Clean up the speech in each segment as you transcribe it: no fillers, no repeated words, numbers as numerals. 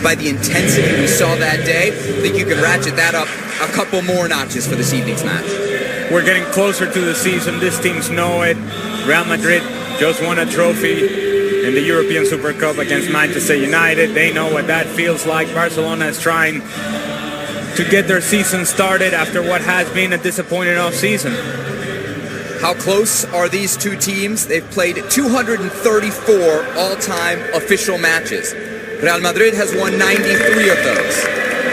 by the intensity we saw that day. I think you can ratchet that up a couple more notches for this evening's match. We're getting closer to the season. These teams know it. Real Madrid just won a trophy in the European Super Cup against Manchester United. They know what that feels like. Barcelona is trying to get their season started after what has been a disappointing off-season. How close are these two teams? They've played 234 all-time official matches. Real Madrid has won 93 of those.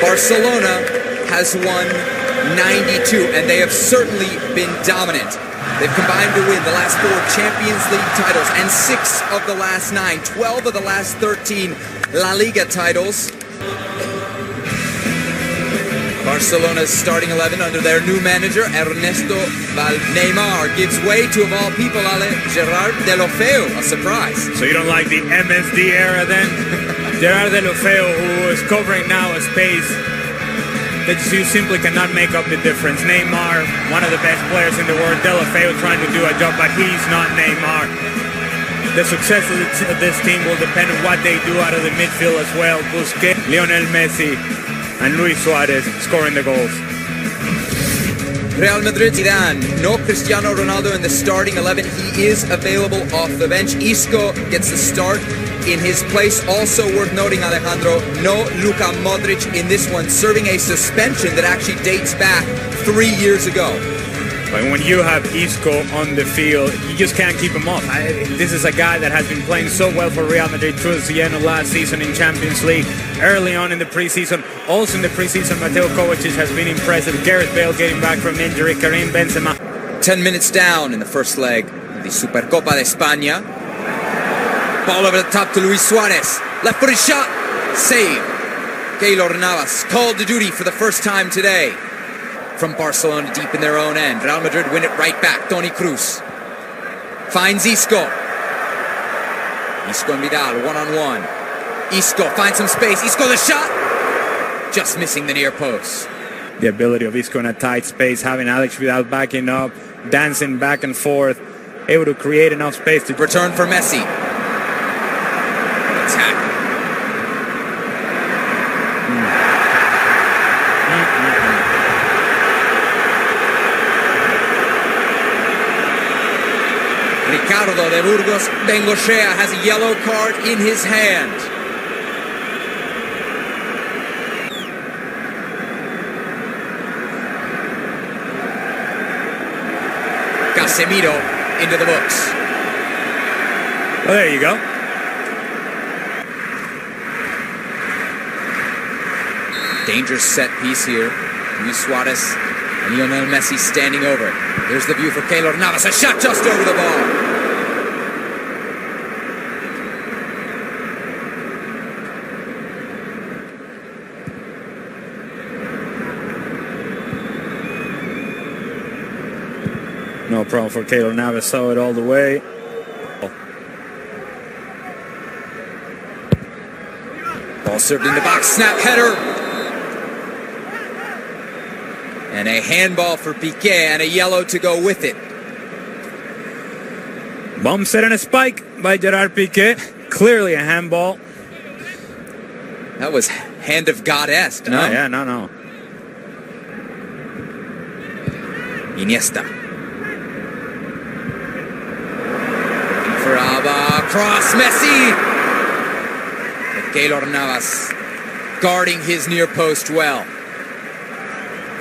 Barcelona has won 92, and they have certainly been dominant. They've combined to win the last 4 Champions League titles and 6 of the last 9, 12 of the last 13 La Liga titles. Barcelona's starting 11 under their new manager, Ernesto Neymar, gives way to, of all people, Gerard Deulofeu, a surprise. So you don't like the MSD era then? Gerard Deulofeu, who is covering now a space that you simply cannot make up the difference. Neymar, one of the best players in the world. Deulofeu trying to do a job, but he's not Neymar. The success of this team will depend on what they do out of the midfield as well. Busquets, Lionel Messi, and Luis Suárez scoring the goals. Real Madrid, Zidane, no Cristiano Ronaldo in the starting 11. He is available off the bench. Isco gets the start in his place. Also worth noting, Alejandro, no Luka Modric in this one, serving a suspension that actually dates back 3 years ago. But when you have Isco on the field, you just can't keep him off. This is a guy that has been playing so well for Real Madrid towards the end of last season in Champions League, early on in the preseason. Also in the preseason, Mateo Kovacic has been impressive. Gareth Bale getting back from injury, Karim Benzema. 10 minutes down in the first leg of the Supercopa de España. Ball over the top to Luis Suárez. Left-footed shot. Save. Keylor Navas called to duty for the first time today. From Barcelona deep in their own end. Real Madrid win it right back. Toni Kroos finds Isco. Isco and Vidal one-on-one. Isco finds some space. Isco the shot. Just missing the near post. The ability of Isco in a tight space, having Alex Vidal backing up, dancing back and forth, able to create enough space to return for Messi. Attack. Ricardo de Burgos Bengochea has a yellow card in his hand. Casemiro into the books. Well, there you go. Dangerous set piece here. Luis Suárez and Lionel Messi standing over it. There's the view for Keylor Navas. A shot just over the ball. No problem for Keylor Navas, saw it all the way. Ball served in the box, snap header. And a handball for Piqué and a yellow to go with it. Bump set and a spike by Gerard Piqué. Clearly a handball. That was hand of God-esque, no? Yeah, no. Iniesta. For Alba, cross, Messi! But Keylor Navas guarding his near post well.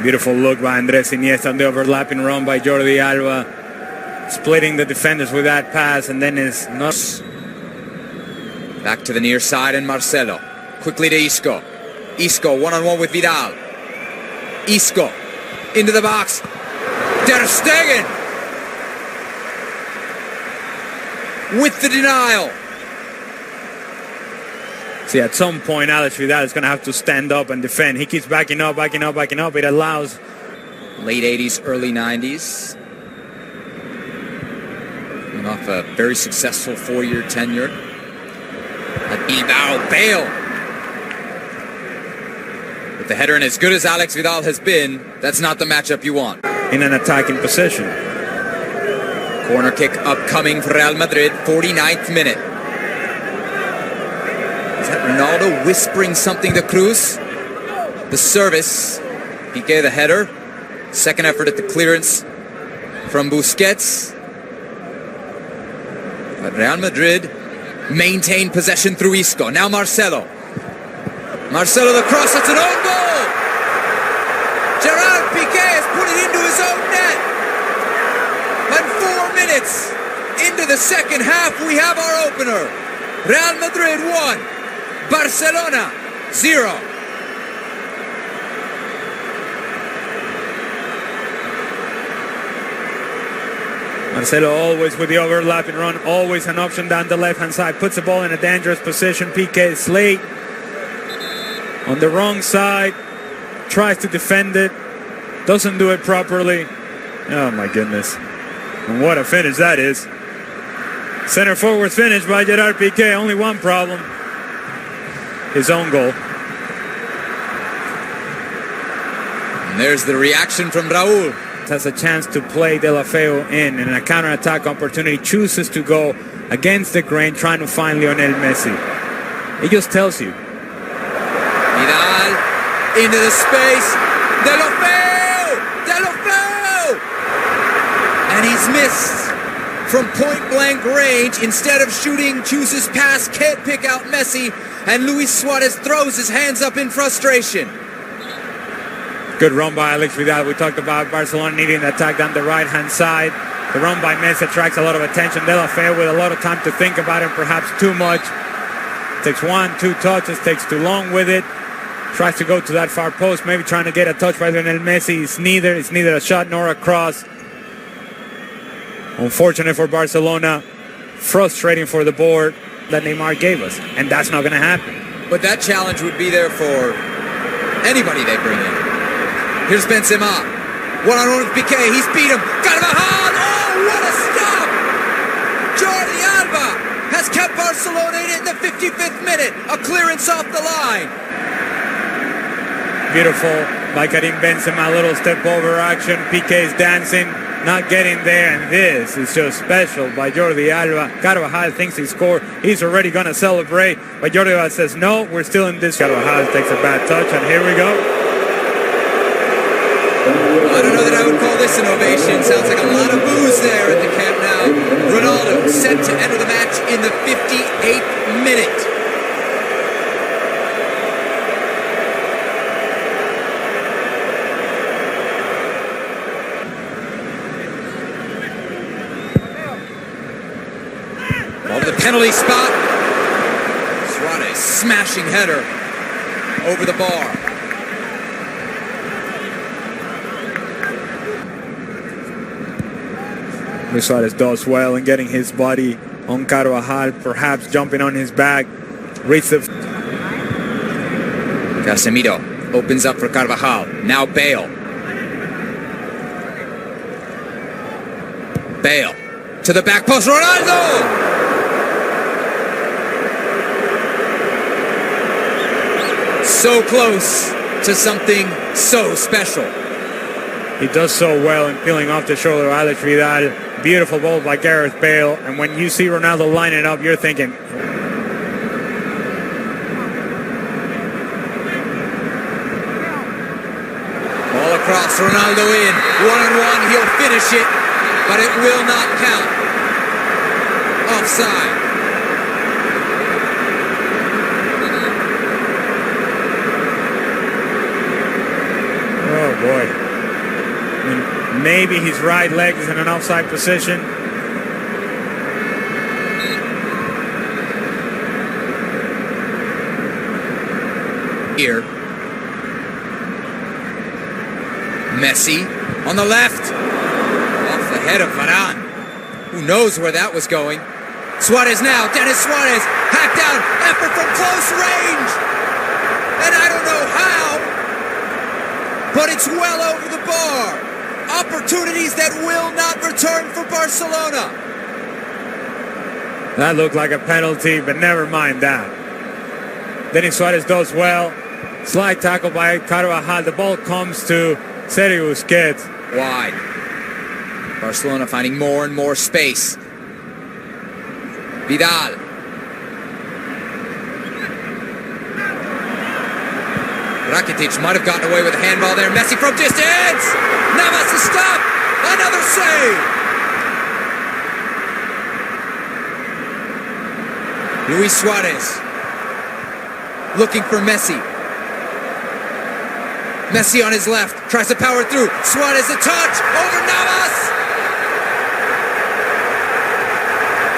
Beautiful look by Andrés Iniesta on the overlapping run by Jordi Alba. Splitting the defenders with that pass, and then is not. Back to the near side, and Marcelo. Quickly to Isco. Isco one-on-one with Vidal. Isco into the box. Ter Stegen with the denial. See, at some point, Alex Vidal is going to have to stand up and defend. He keeps backing up. It allows. Late 80s, early 90s. Went off a very successful 4-year tenure at Bilbao. Bale. With the header, and as good as Alex Vidal has been, that's not the matchup you want. In an attacking position. Corner kick upcoming for Real Madrid, 49th minute. that Ronaldo whispering something to Cruz? The service. Piqué the header. Second effort at the clearance from Busquets. But Real Madrid maintained possession through Isco. Now Marcelo. Marcelo the cross, it's an own goal! Gerard Piqué has put it into his own net! And 4 minutes into the second half, we have our opener. Real Madrid 1, Barcelona 0. Marcelo always with the overlapping run, always an option down the left-hand side, puts the ball in a dangerous position. Piqué is late, on the wrong side, tries to defend it, doesn't do it properly. Oh my goodness. And what a finish that is. Center forward finish by Gerard Piqué, only one problem. His own goal. And there's the reaction from Raúl. Has a chance to play De La Feu in a counter-attack opportunity, chooses to go against the grain, trying to find Lionel Messi. It just tells you. Vidal into the space. De La Feu! De La Feu! And he's missed from point-blank range. Instead of shooting, chooses pass, can't pick out Messi, and Luis Suarez throws his hands up in frustration. Good run by Alex Vidal. We talked about Barcelona needing an attack down the right-hand side. The run by Messi attracts a lot of attention. De La Feu with a lot of time to think about it, perhaps too much. Takes 1-2 touches, takes too long with it. Tries to go to that far post, maybe trying to get a touch by Lionel Messi. It's neither a shot nor a cross. Unfortunate for Barcelona. Frustrating for the board that Neymar gave us. And that's not going to happen. But that challenge would be there for anybody they bring in. Here's Benzema. One-on-one with Piqué. He's beat him. Carvajal! Oh, what a stop! Jordi Alba has kept Barcelona in the 55th minute. A clearance off the line. Beautiful by Karim Benzema. A little step over action. Piqué's dancing, not getting there. And this is just special by Jordi Alba. Carvajal thinks he scored. He's already going to celebrate. But Jordi Alba says, no, we're still in this. Carvajal takes a bad touch. And here we go. I don't know that I would call this an ovation. Sounds like a lot of boos there at the Camp Nou. Ronaldo set to enter the match in the 58th minute. Ball to the penalty spot. Suarez smashing header over the bar. Luis Suarez does well in getting his body on Carvajal, perhaps jumping on his back. Reads the... Casemiro opens up for Carvajal. Now Bale. Bale to the back post. Ronaldo! So close to something so special. He does so well in peeling off the shoulder of Alex Vidal. Beautiful ball by Gareth Bale. And when you see Ronaldo lining up, you're thinking... Ball across, Ronaldo in. One-on-one, he'll finish it, but it will not count. Offside. Oh, boy. Maybe his right leg is in an offside position. Here. Messi on the left. Off the head of Varane. Who knows where that was going. Suarez now. Deni Suárez. Hacked down. Effort from close range. And I don't know how, but it's well over the bar. Opportunities that will not return for Barcelona. That looked like a penalty, but never mind that. Deni Suárez does well. Slide tackle by Carvajal. The ball comes to Sergio Busquets. Wide. Barcelona finding more and more space. Vidal. Rakitic might have gotten away with a handball there. Messi from distance! Navas to stop! Another save! Luis Suárez looking for Messi. Messi on his left, tries to power through. Suárez a touch, over Navas!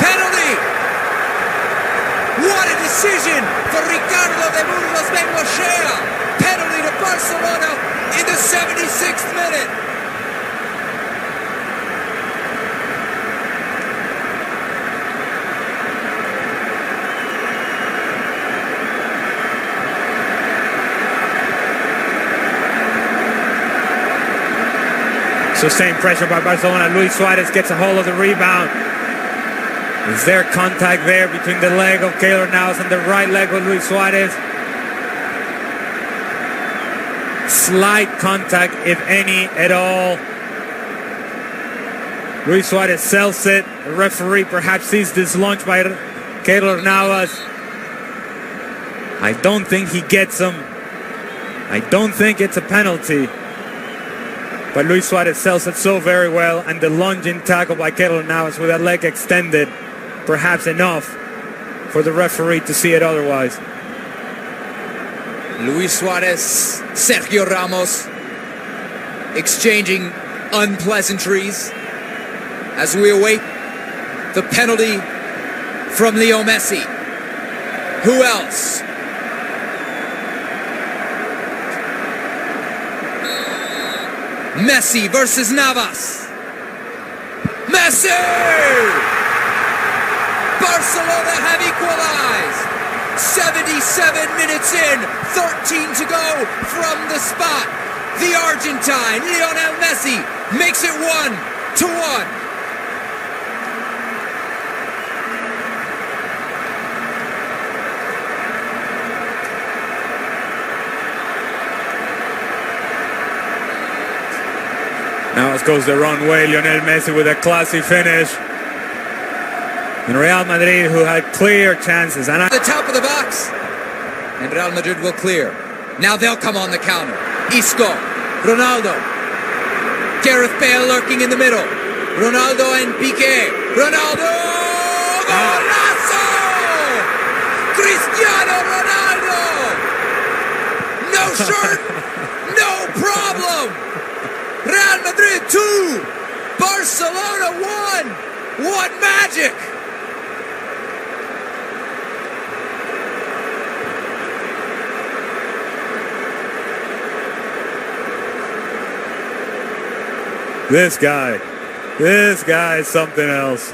Penalty! What a decision for Ricardo de Burgos Bengochea! Penalty to Barcelona in the 76th minute! Sustained pressure by Barcelona. Luis Suárez gets a hold of the rebound. Is there contact there between the leg of Keylor Navas and the right leg of Luis Suárez? Slight contact, if any at all. Luis Suárez sells it. The referee perhaps sees this launch by Keylor Navas. I don't think he gets him. I don't think it's a penalty. But Luis Suárez sells it so very well, and the lunging tackle by Keylor Navas with that leg extended, perhaps enough for the referee to see it otherwise. Luis Suárez, Sergio Ramos exchanging unpleasantries as we await the penalty from Leo Messi. Who else? Messi versus Navas. Messi! Barcelona have equalized. 77 minutes in, 13 to go from the spot. The Argentine, Lionel Messi, makes it 1-1. Now it goes the wrong way. Lionel Messi with a classy finish. And Real Madrid, who had clear chances. And the top of the box. And Real Madrid will clear. Now they'll come on the counter. Isco, Ronaldo. Gareth Bale lurking in the middle. Ronaldo and Piqué. Ronaldo! Golazo! Cristiano Ronaldo! No shirt, no problem! Real Madrid 2, Barcelona 1. What magic! This guy is something else.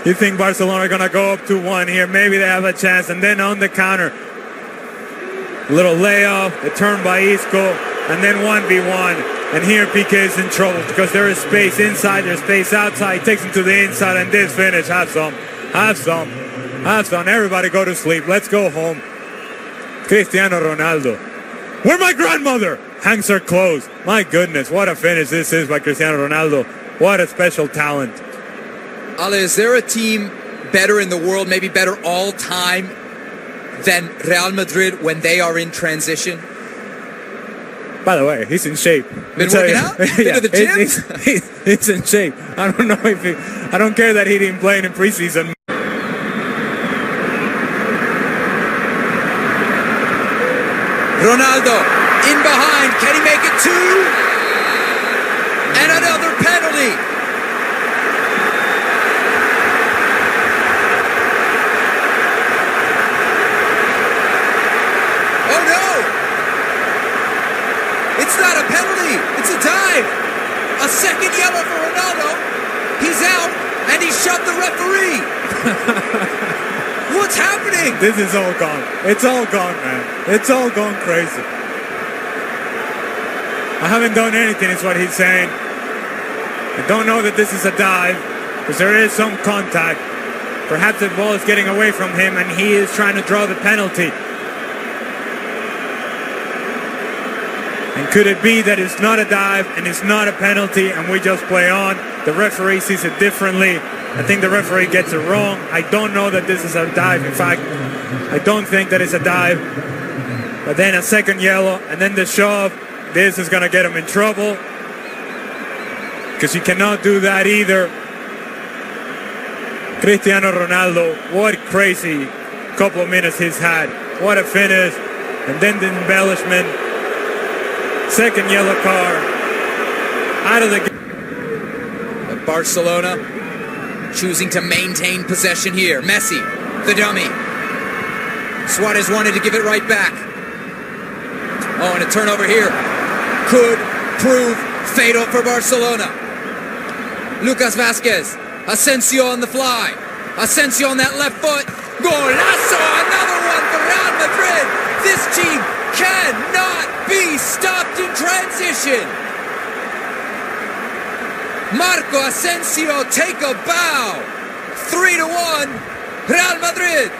You think Barcelona are going to go up 2-1 here? Maybe they have a chance. And then on the counter, little layoff, the turn by Isco, and then 1v1. And here Piqué is in trouble because there is space inside, there's space outside. He takes him to the inside, and this finish, have some. Everybody go to sleep. Let's go home. Cristiano Ronaldo. Where my grandmother? Hangs her clothes. My goodness, what a finish this is by Cristiano Ronaldo. What a special talent. Ale, is there a team better in the world, maybe better all time, than Real Madrid when they are in transition? By the way, he's in shape. Been working out? Been to the gym? He's in shape. I don't know if I don't care that he didn't play in preseason. Ronaldo in behind. Can he make it 2? And another penalty. Oh no! It's not a penalty. It's a dive. A second yellow for Ronaldo. He's out, and he shot the referee. What's happening? This is all gone. It's all gone, man. It's all gone crazy. I haven't done anything, is what he's saying. I don't know that this is a dive, because there is some contact. Perhaps the ball is getting away from him, and he is trying to draw the penalty. And could it be that it's not a dive and it's not a penalty and we just play on? The referee sees it differently. I think the referee gets it wrong. I don't know that this is a dive. In fact, I don't think that it's a dive. But then a second yellow, and then the shove. This is going to get him in trouble, because you cannot do that either. Cristiano Ronaldo, what crazy couple of minutes he's had. What a finish. And then the embellishment. Second yellow card. Out of the game. But Barcelona choosing to maintain possession here. Messi, the dummy. Suárez wanted to give it right back. Oh, and a turnover here could prove fatal for Barcelona. Lucas Vázquez, Asensio on the fly. Asensio on that left foot. Golazo, another one for Real Madrid. This team cannot be stopped in transition. Marco Asensio take a bow. 3-1, Real Madrid.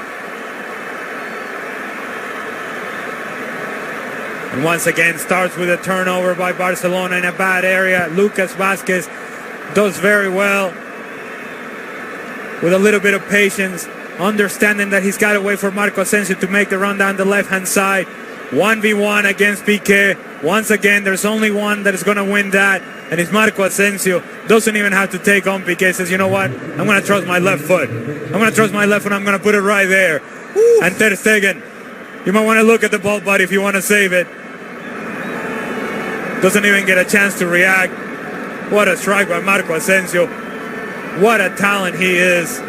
And once again starts with a turnover by Barcelona in a bad area. Lucas Vázquez does very well with a little bit of patience, understanding that he's got to wait for Marco Asensio to make the run down the left-hand side. 1v1 against Piqué. Once again, there's only one that is going to win that, and it's Marco Asensio. Doesn't even have to take on Piqué. Says, you know what? I'm going to trust my left foot. I'm going to trust my left foot. I'm going to put it right there. Woo. And Ter Stegen, you might want to look at the ball, buddy, if you want to save it. Doesn't even get a chance to react. What a strike by Marco Asensio. What a talent he is.